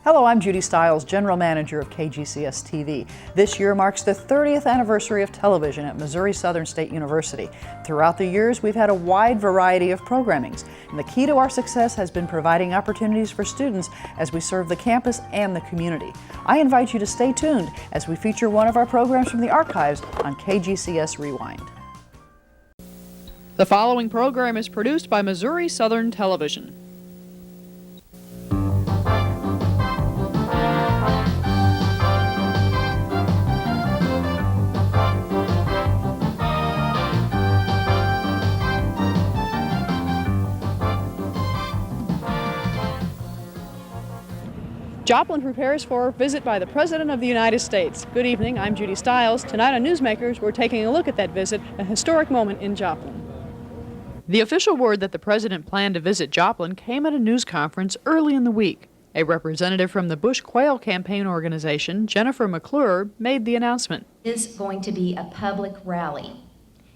Hello, I'm Judy Stiles, General Manager of KGCS TV. This year marks the 30th anniversary of television at Missouri Southern State University. Throughout the years, we've had a wide variety of programmings, and the key to our success has been providing opportunities for students as we serve the campus and the community. I invite you to stay tuned as we feature one of our programs from the archives on KGCS Rewind. The following program is produced by Missouri Southern Television. Joplin prepares for a visit by the President of the United States. Good evening, I'm Judy Stiles. Tonight on Newsmakers, we're taking a look at that visit, a historic moment in Joplin. The official word that the President planned to visit Joplin came at a news conference early in the week. A representative from the Bush Quail Campaign Organization, Jennifer McClure, made the announcement. It is going to be a public rally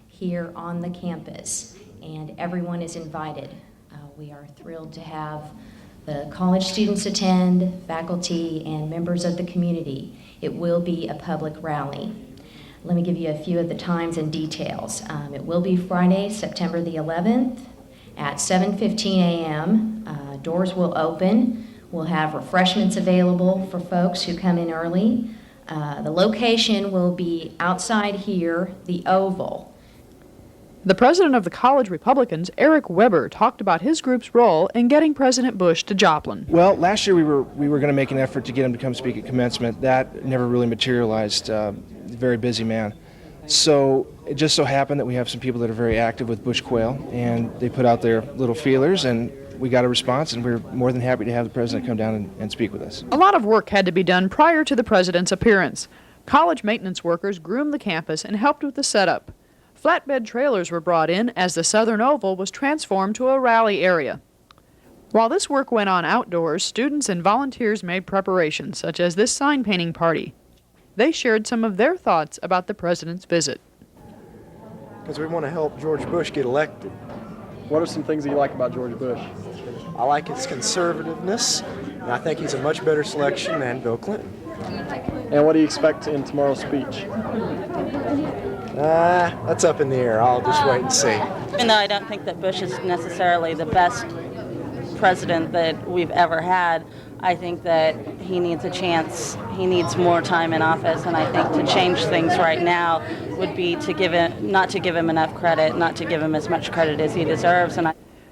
here on the campus, and everyone is invited. We are thrilled to have the college students attend, faculty, and members of the community. It will be a public rally. Let me give you a few of the times and details. It will be Friday, September the 11th at 7:15 a.m. Doors will open. We'll have refreshments available for folks who come in early. The location will be outside here, the Oval. The president of the College Republicans, Eric Weber, talked about his group's role in getting President Bush to Joplin. Well, last year we were going to make an effort to get him to come speak at commencement. That never really materialized. Very busy man. So it just so happened that we have some people that are very active with Bush Quail, and they put out their little feelers, and we got a response, and we're more than happy to have the president come down and speak with us. A lot of work had to be done prior to the president's appearance. College maintenance workers groomed the campus and helped with the setup. Flatbed trailers were brought in as the Southern Oval was transformed to a rally area. While this work went on outdoors, students and volunteers made preparations, such as this sign painting party. They shared some of their thoughts about the president's visit. Because we want to help George Bush get elected. What are some things that you like about George Bush? I like his conservativeness, and I think he's a much better selection than Bill Clinton. And what do you expect in tomorrow's speech? That's up in the air. I'll just wait and see. Even though I don't think that Bush is necessarily the best president that we've ever had, I think that he needs a chance. He needs more time in office, and I think to change things right now would be to not to give him enough credit, not to give him as much credit as he deserves.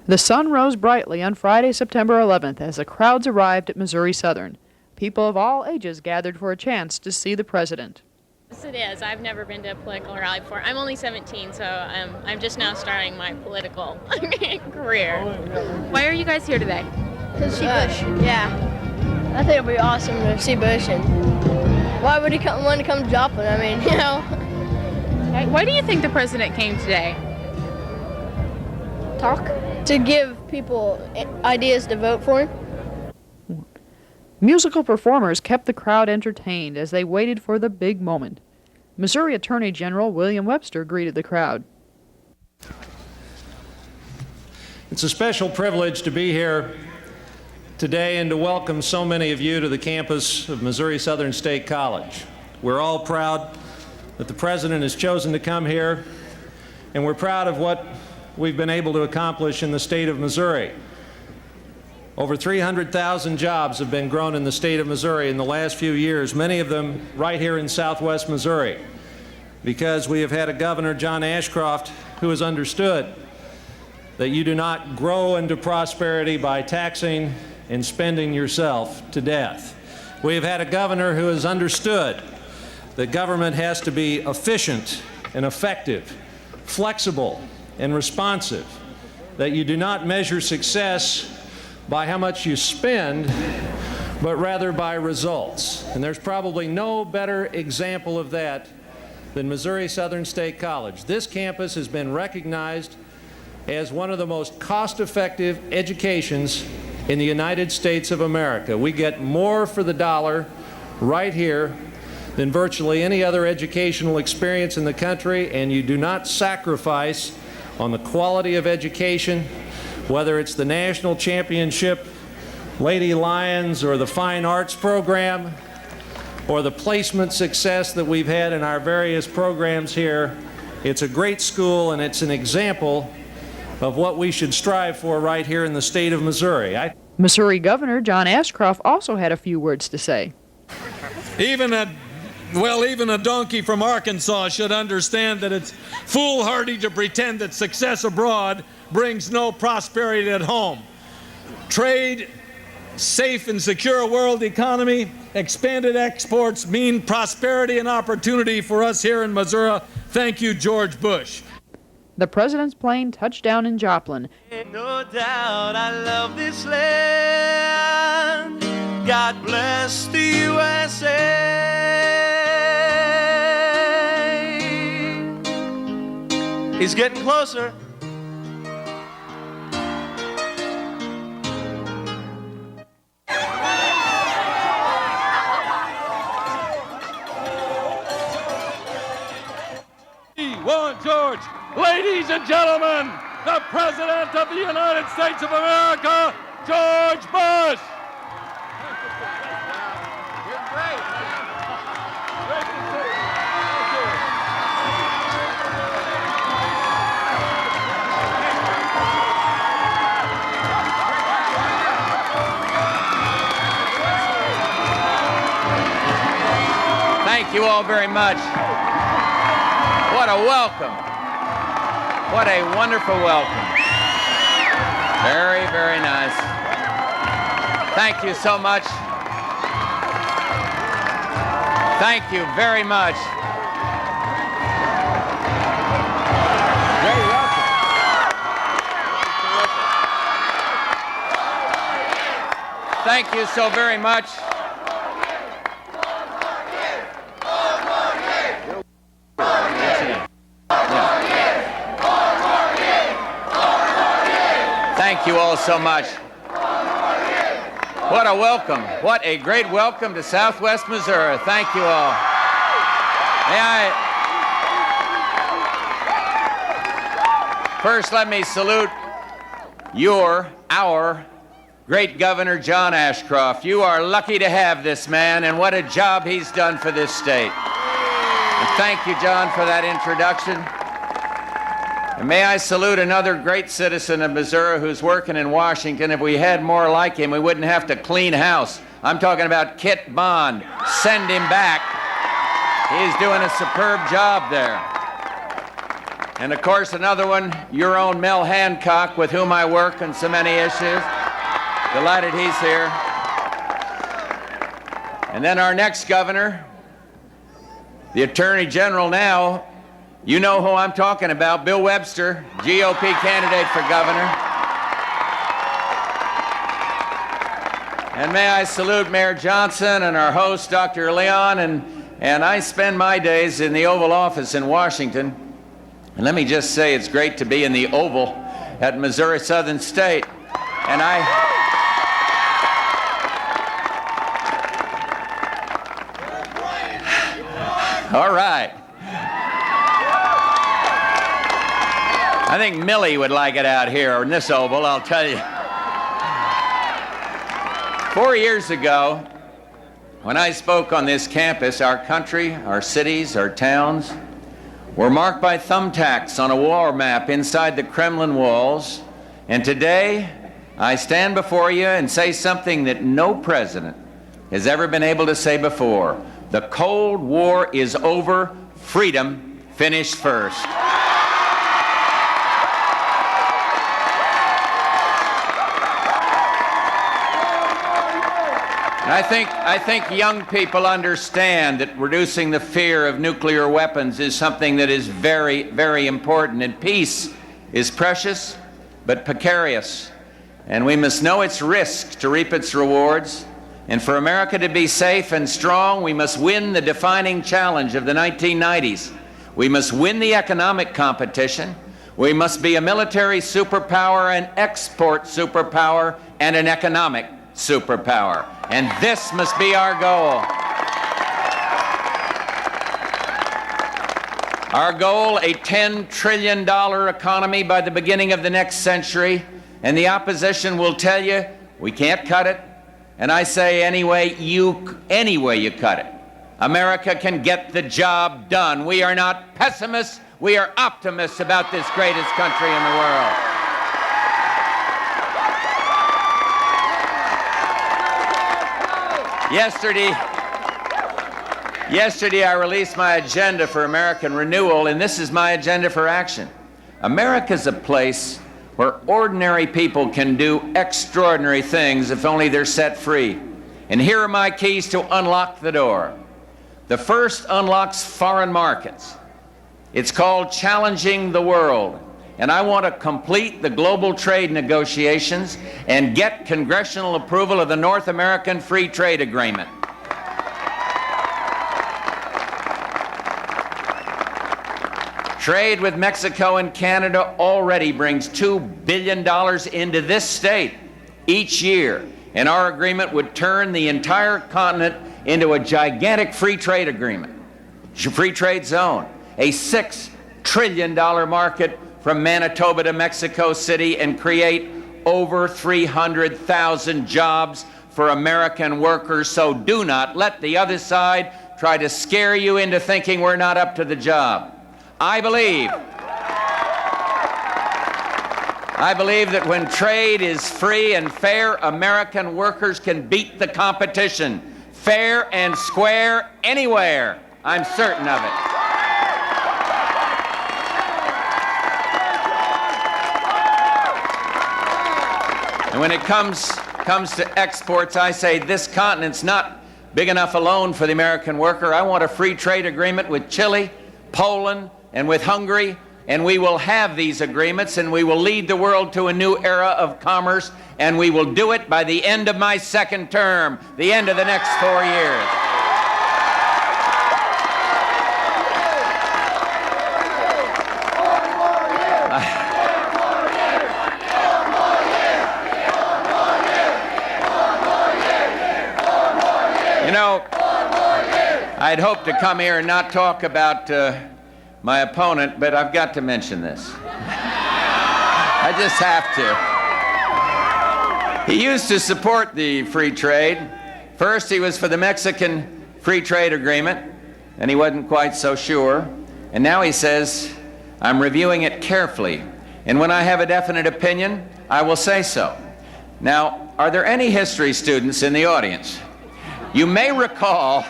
The sun rose brightly on Friday, September 11th, as the crowds arrived at Missouri Southern. People of all ages gathered for a chance to see the president. Yes, it is. I've never been to a political rally before. I'm only 17, so I'm just now starting my political career. Why are you guys here today? To see Bush. Yeah. I think it'd be awesome to see Bush, and why would he want to come to Joplin? I mean, you know. Why do you think the president came today? Talk. To give people ideas to vote for him. Musical performers kept the crowd entertained as they waited for the big moment. Missouri Attorney General William Webster greeted the crowd. It's a special privilege to be here today and to welcome so many of you to the campus of Missouri Southern State College. We're all proud that the President has chosen to come here, and we're proud of what we've been able to accomplish in the state of Missouri. Over 300,000 jobs have been grown in the state of Missouri in the last few years, many of them right here in southwest Missouri, because we have had a governor, John Ashcroft, who has understood that you do not grow into prosperity by taxing and spending yourself to death. We have had a governor who has understood that government has to be efficient and effective, flexible and responsive, that you do not measure success by how much you spend, but rather by results. And there's probably no better example of that than Missouri Southern State College. This campus has been recognized as one of the most cost-effective educations in the United States of America. We get more for the dollar right here than virtually any other educational experience in the country, and you do not sacrifice on the quality of education, whether it's the national championship Lady Lions or the Fine Arts program or the placement success that we've had in our various programs here. It's a great school, and it's an example of what we should strive for right here in the state of Missouri. Missouri Governor John Ashcroft also had a few words to say. Even a donkey from Arkansas should understand that it's foolhardy to pretend that success abroad brings no prosperity at home. Trade, safe and secure world economy, expanded exports mean prosperity and opportunity for us here in Missouri. Thank you, George Bush. The president's plane touched down in Joplin. No doubt I love this land. God bless the USA. He's getting closer. One, George. Ladies and gentlemen, the President of the United States of America, George Bush. You're great. Great to see you. Thank you all very much. What a welcome. What a wonderful welcome. Very, very nice. Thank you so much. Thank you very much. Very welcome. Thank you so very much. Thank you all so much. What a welcome. What a great welcome to Southwest Missouri. Thank you all. First, let me salute our great Governor John Ashcroft. You are lucky to have this man, and what a job he's done for this state. And thank you, John, for that introduction. And may I salute another great citizen of Missouri who's working in Washington. If we had more like him, we wouldn't have to clean house. I'm talking about Kit Bond. Send him back. He's doing a superb job there. And of course, another one, your own Mel Hancock, with whom I work on so many issues. Delighted he's here. And then our next governor, the Attorney General now. You know who I'm talking about, Bill Webster, GOP candidate for governor. And may I salute Mayor Johnson and our host, Dr. Leon, and I spend my days in the Oval Office in Washington. And let me just say it's great to be in the Oval at Missouri Southern State. And all right. I think Millie would like it out here in this Oval, I'll tell you. 4 years ago, when I spoke on this campus, our country, our cities, our towns were marked by thumbtacks on a war map inside the Kremlin walls. And today, I stand before you and say something that no president has ever been able to say before. The Cold War is over. Freedom finished first. I think young people understand that reducing the fear of nuclear weapons is something that is very, very important. And peace is precious, but precarious. And we must know its risks to reap its rewards. And for America to be safe and strong, we must win the defining challenge of the 1990s. We must win the economic competition. We must be a military superpower, an export superpower, and an economic superpower. And this must be our goal. Our goal, a $10 trillion economy by the beginning of the next century. And the opposition will tell you, we can't cut it, And I say any way you cut it, America can get the job done. We are not pessimists, we are optimists about this greatest country in the world. Yesterday I released my agenda for American renewal, and this is my agenda for action. America's a place where ordinary people can do extraordinary things if only they're set free. And here are my keys to unlock the door. The first unlocks foreign markets. It's called challenging the world. And I want to complete the global trade negotiations and get congressional approval of the North American Free Trade Agreement. Trade with Mexico and Canada already brings $2 billion into this state each year, and our agreement would turn the entire continent into a gigantic free trade agreement, free trade zone, a $6 trillion market from Manitoba to Mexico City, and create over 300,000 jobs for American workers. So do not let the other side try to scare you into thinking we're not up to the job. I believe that when trade is free and fair, American workers can beat the competition, fair and square, anywhere. I'm certain of it. And when it comes to exports, I say this continent's not big enough alone for the American worker. I want a free trade agreement with Chile, Poland, and with Hungary, and we will have these agreements, and we will lead the world to a new era of commerce, and we will do it by the end of my second term, the end of the next 4 years. You know, I'd hoped to come here and not talk about my opponent, but I've got to mention this. I just have to. He used to support the free trade. First, he was for the Mexican Free Trade Agreement, and he wasn't quite so sure. And now he says, I'm reviewing it carefully, and when I have a definite opinion, I will say so. Now, are there any history students in the audience? You may recall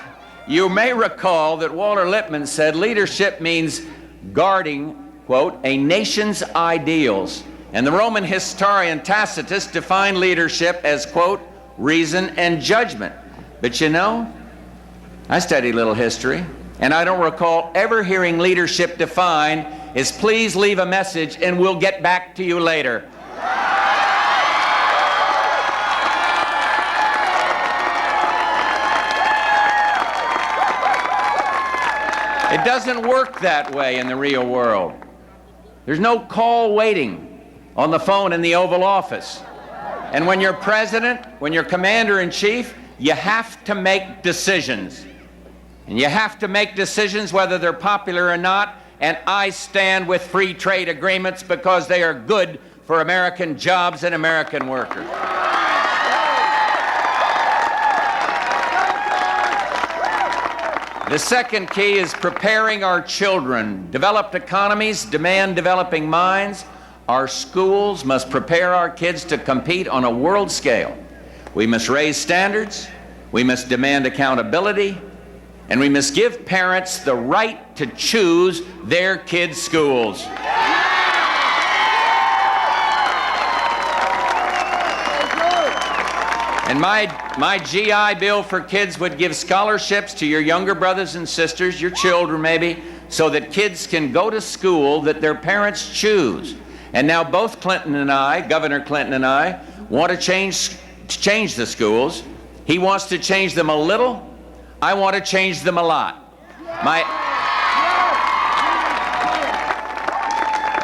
that Walter Lippmann said leadership means guarding, quote, a nation's ideals. And the Roman historian Tacitus defined leadership as, quote, reason and judgment. But you know, I studied a little history, and I don't recall ever hearing leadership defined as please leave a message and we'll get back to you later. It doesn't work that way in the real world. There's no call waiting on the phone in the Oval Office. And when you're president, when you're commander-in-chief, you have to make decisions. And you have to make decisions whether they're popular or not, and I stand with free trade agreements because they are good for American jobs and American workers. The second key is preparing our children. Developed economies demand developing minds. Our schools must prepare our kids to compete on a world scale. We must raise standards, we must demand accountability, and we must give parents the right to choose their kids' schools. And my GI Bill for kids would give scholarships to your younger brothers and sisters, your children maybe, so that kids can go to school that their parents choose. And now both Clinton and I, Governor Clinton and I, want to change the schools. He wants to change them a little. I want to change them a lot.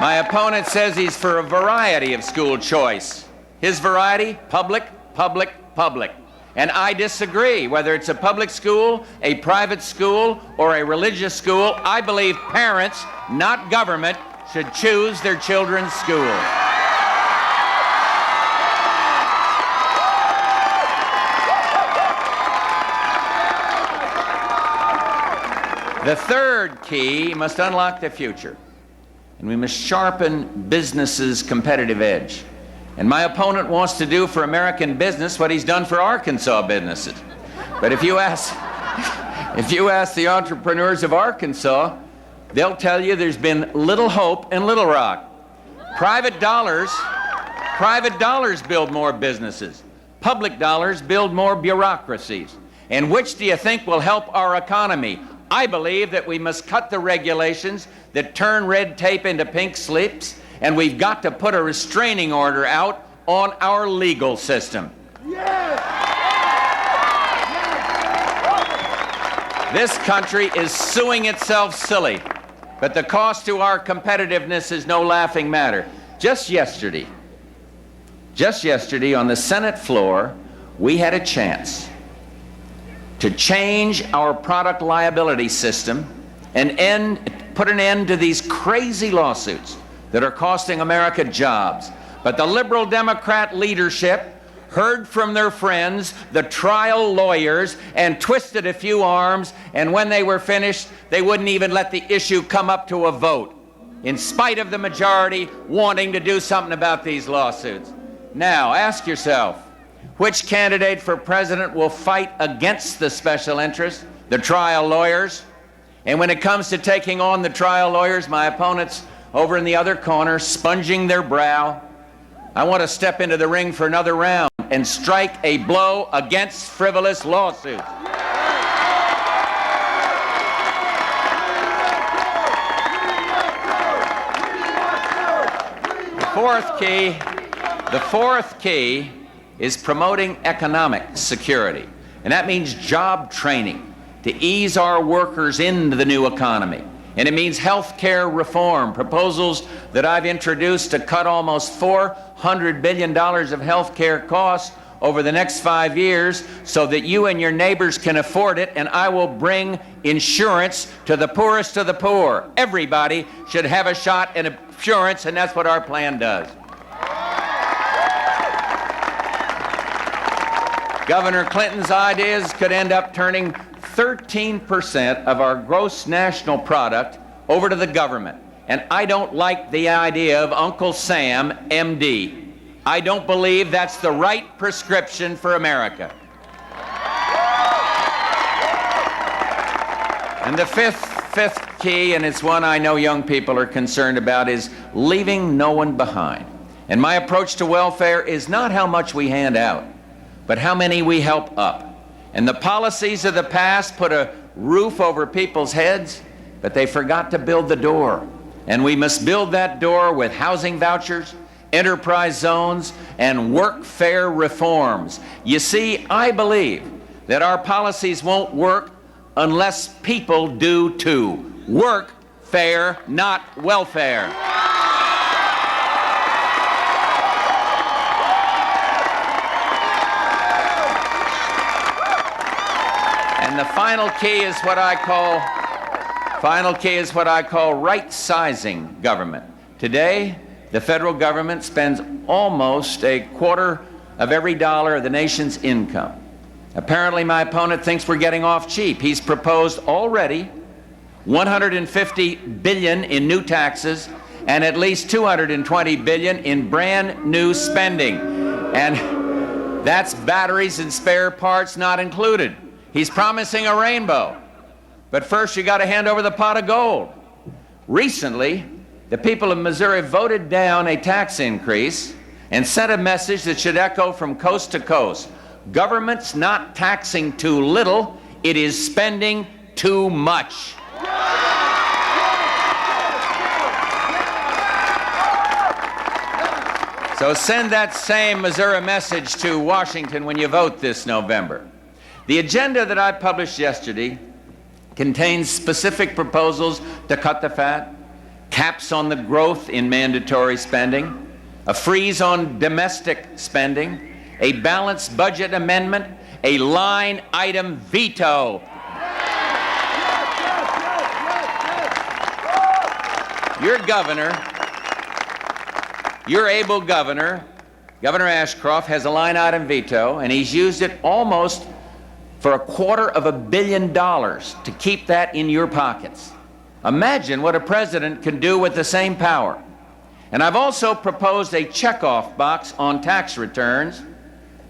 My opponent says he's for a variety of school choice. His variety, public, public, public. And I disagree. Whether it's a public school, a private school, or a religious school, I believe parents, not government, should choose their children's schools. The third key must unlock the future, and we must sharpen business's competitive edge. And my opponent wants to do for American business what he's done for Arkansas businesses. But if you ask the entrepreneurs of Arkansas, they'll tell you there's been little hope in Little Rock. Private dollars build more businesses. Public dollars build more bureaucracies. And which do you think will help our economy? I believe that we must cut the regulations that turn red tape into pink slips, and we've got to put a restraining order out on our legal system. This country is suing itself silly, but the cost to our competitiveness is no laughing matter. Just yesterday on the Senate floor, we had a chance to change our product liability system and put an end to these crazy lawsuits that are costing America jobs. But the liberal Democrat leadership heard from their friends, the trial lawyers, and twisted a few arms, and when they were finished, they wouldn't even let the issue come up to a vote, in spite of the majority wanting to do something about these lawsuits. Now, ask yourself, which candidate for president will fight against the special interests, the trial lawyers? And when it comes to taking on the trial lawyers, my opponents over in the other corner, sponging their brow, I want to step into the ring for another round and strike a blow against frivolous lawsuits. The fourth key is promoting economic security. And that means job training to ease our workers into the new economy. And it means health care reform, proposals that I've introduced to cut almost $400 billion of health care costs over the next 5 years so that you and your neighbors can afford it, and I will bring insurance to the poorest of the poor. Everybody should have a shot at insurance, and that's what our plan does. Governor Clinton's ideas could end up turning 13% of our gross national product over to the government. And I don't like the idea of Uncle Sam, MD. I don't believe that's the right prescription for America. And the fifth key, and it's one I know young people are concerned about, is leaving no one behind. And my approach to welfare is not how much we hand out, but how many we help up. And the policies of the past put a roof over people's heads, but they forgot to build the door. And we must build that door with housing vouchers, enterprise zones, and workfare reforms. You see, I believe that our policies won't work unless people do too. Work fair, not welfare. And the final key is what I call right-sizing government. Today, the federal government spends almost a quarter of every dollar of the nation's income. Apparently, my opponent thinks we're getting off cheap. He's proposed already $150 billion in new taxes and at least $220 billion in brand new spending. And that's batteries and spare parts not included. He's promising a rainbow. But first, you got to hand over the pot of gold. Recently, the people of Missouri voted down a tax increase and sent a message that should echo from coast to coast. Government's not taxing too little, it is spending too much. So send that same Missouri message to Washington when you vote this November. The agenda that I published yesterday contains specific proposals to cut the fat, caps on the growth in mandatory spending, a freeze on domestic spending, a balanced budget amendment, a line item veto. Your governor, your able governor, Governor Ashcroft, has a line item veto, and he's used it almost for $250 million to keep that in your pockets. Imagine what a president can do with the same power. And I've also proposed a checkoff box on tax returns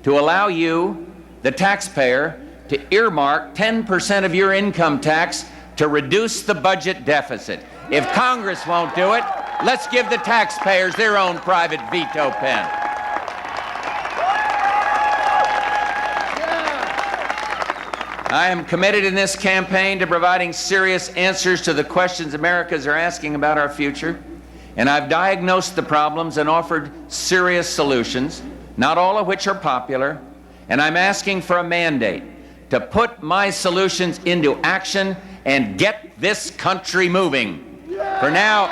to allow you, the taxpayer, to earmark 10% of your income tax to reduce the budget deficit. If Congress won't do it, let's give the taxpayers their own private veto pen. I am committed in this campaign to providing serious answers to the questions Americans are asking about our future, and I've diagnosed the problems and offered serious solutions, not all of which are popular, and I'm asking for a mandate to put my solutions into action and get this country moving. For now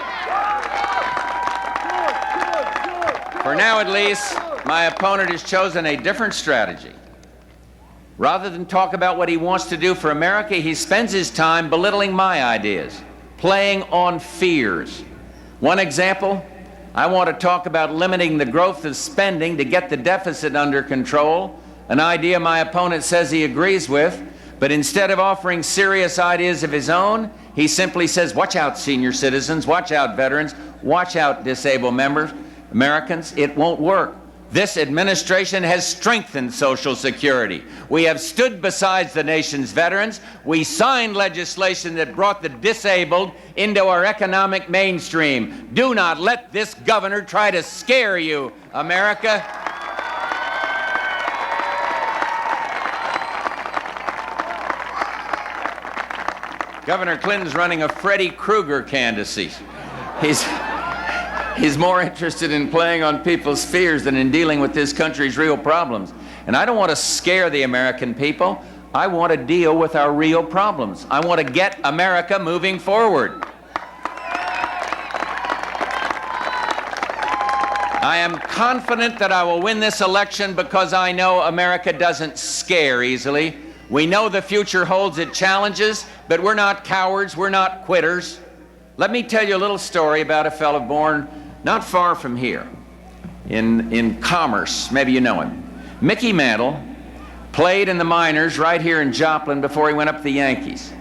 at least, my opponent has chosen a different strategy. Rather than talk about what he wants to do for America, he spends his time belittling my ideas, playing on fears. One example, I want to talk about limiting the growth of spending to get the deficit under control, an idea my opponent says he agrees with, but instead of offering serious ideas of his own, he simply says, watch out, senior citizens, watch out, veterans, watch out, disabled Americans. It won't work. This administration has strengthened Social Security. We have stood beside the nation's veterans. We signed legislation that brought the disabled into our economic mainstream. Do not let this governor try to scare you, America. Governor Clinton's running a Freddy Krueger candidacy. He's more interested in playing on people's fears than in dealing with this country's real problems. And I don't want to scare the American people. I want to deal with our real problems. I want to get America moving forward. I am confident that I will win this election because I know America doesn't scare easily. We know the future holds its challenges, but we're not cowards, we're not quitters. Let me tell you a little story about a fellow born not far from here, in Commerce. Maybe you know him. Mickey Mantle played in the minors right here in Joplin before he went up to the Yankees.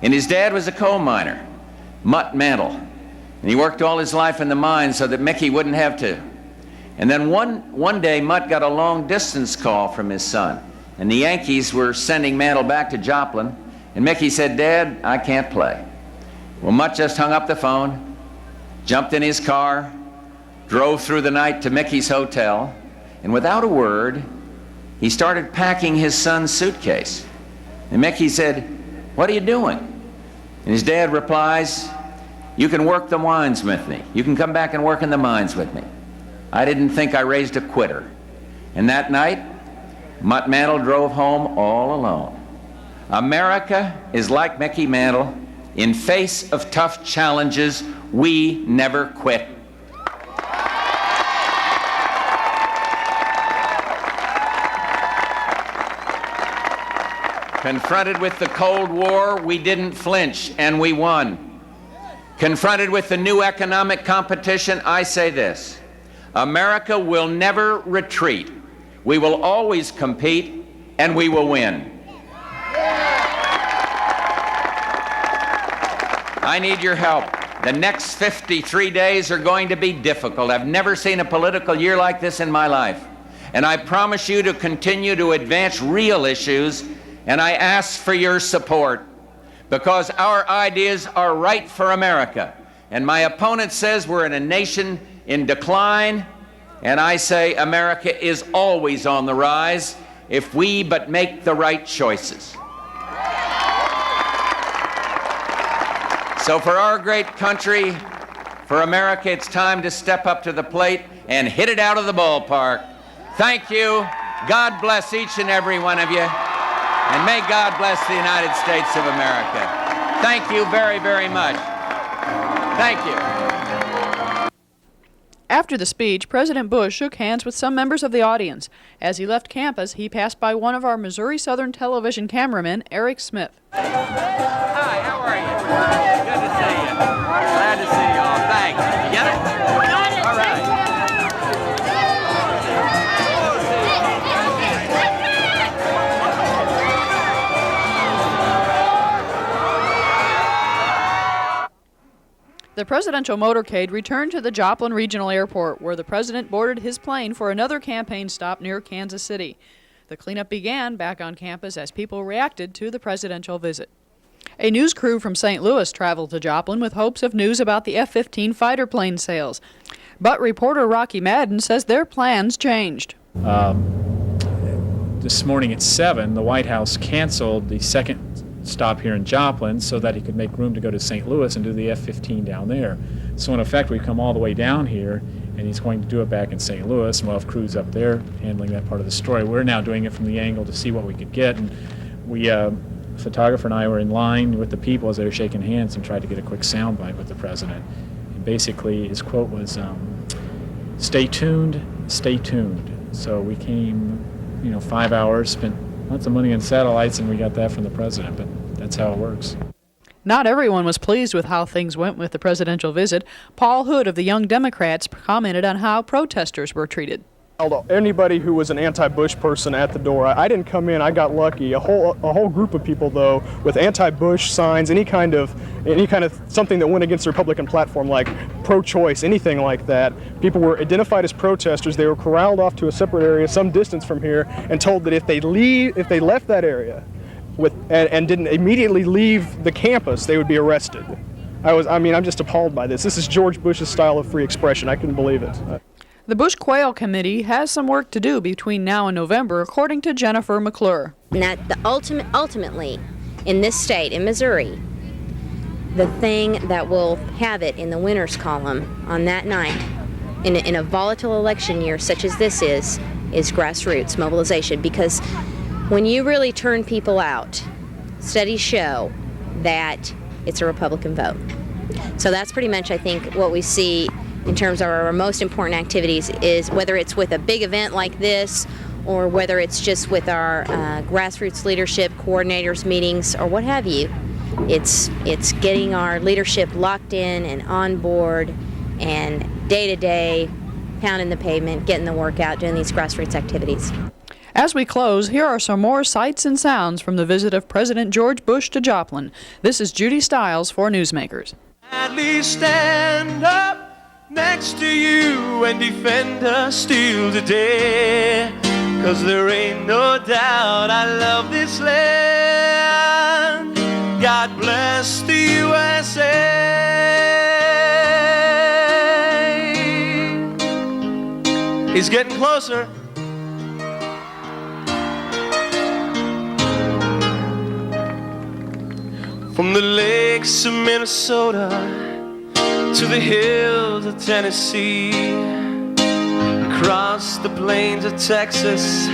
And his dad was a coal miner, Mutt Mantle. And he worked all his life in the mine so that Mickey wouldn't have to. And then one day, Mutt got a long-distance call from his son. And the Yankees were sending Mantle back to Joplin. And Mickey said, Dad, I can't play. Well, Mutt just hung up the phone, jumped in his car, drove through the night to Mickey's hotel, and without a word, he started packing his son's suitcase. And Mickey said, what are you doing? And his dad replies, you can work the mines with me. You can come back and work in the mines with me. I didn't think I raised a quitter. And that night, Mutt Mantle drove home all alone. America is like Mickey Mantle. In face of tough challenges, we never quit. Confronted with the Cold War, we didn't flinch, and we won. Confronted with the new economic competition, I say this: America will never retreat. We will always compete, and we will win. I need your help. The next 53 days are going to be difficult. I've never seen a political year like this in my life. And I promise you to continue to advance real issues, and I ask for your support because our ideas are right for America. And my opponent says we're in a nation in decline, and I say America is always on the rise if we but make the right choices. So for our great country, for America, it's time to step up to the plate and hit it out of the ballpark. Thank you. God bless each and every one of you. And may God bless the United States of America. Thank you very, very much. Thank you. After the speech, President Bush shook hands with some members of the audience. As he left campus, he passed by one of our Missouri Southern television cameramen, Eric Smith. Hi, how are you? Good to see you. Glad to see you all. Thanks. You get it? All right. The presidential motorcade returned to the Joplin Regional Airport, where the president boarded his plane for another campaign stop near Kansas City. The cleanup began back on campus as people reacted to the presidential visit. A news crew from St. Louis traveled to Joplin with hopes of news about the F-15 fighter plane sales. But reporter Rocky Madden says their plans changed. This morning at 7, the White House canceled the second stop here in Joplin so that he could make room to go to St. Louis and do the F-15 down there. So in effect, we've come all the way down here, and he's going to do it back in St. Louis, and we'll have crews up there handling that part of the story. We're now doing it from the angle to see what we could get, and we, photographer and I were in line with the people as they were shaking hands and tried to get a quick soundbite with the president. And basically, his quote was, "Stay tuned, stay tuned." So we came, 5 hours, spent lots of money on satellites, and we got that from the president, but that's how it works. Not everyone was pleased with how things went with the presidential visit. Paul Hood of the Young Democrats commented on how protesters were treated. Anybody who was an anti-Bush person at the door, I didn't come in, I got lucky. A whole group of people though with anti-Bush signs, any kind of something that went against the Republican platform, like pro-choice, anything like that. People were identified as protesters. They were corralled off to a separate area some distance from here and told that if they left that area and didn't immediately leave the campus, they would be arrested. I'm just appalled by this. This is George Bush's style of free expression. I couldn't believe it. The Bush Quail Committee has some work to do between now and November, according to Jennifer McClure. And that ultimately, in this state, in Missouri, the thing that will have it in the winners column on that night, in a volatile election year such as this is grassroots mobilization. Because when you really turn people out, studies show that it's a Republican vote. So that's pretty much, I think, what we see in terms of our most important activities, is whether it's with a big event like this or whether it's just with our grassroots leadership coordinators meetings or what have you. It's getting our leadership locked in and on board and day to day, pounding the pavement, getting the work out, doing these grassroots activities. As we close, here are some more sights and sounds from the visit of President George Bush to Joplin. This is Judy Stiles for Newsmakers. At least stand up next to you and defend us still today. 'Cause there ain't no doubt I love this land. God bless the USA. He's getting closer. From the lakes of Minnesota to the hills of Tennessee, across the plains of Texas,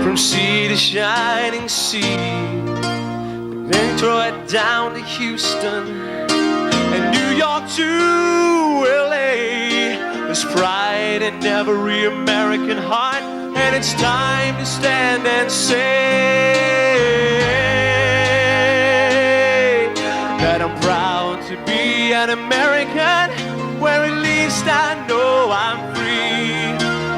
from sea to shining sea, then throw it down to Houston and New York to LA. There's pride in every American heart, and it's time to stand and say that I'm proud to be an American, where at least I know I'm free.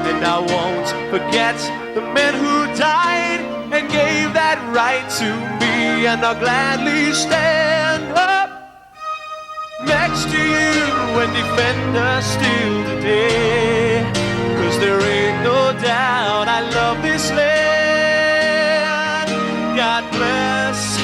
And I won't forget the men who died and gave that right to me. And I'll gladly stand up next to you and defend us still today. 'Cause there ain't no doubt I love this land. God bless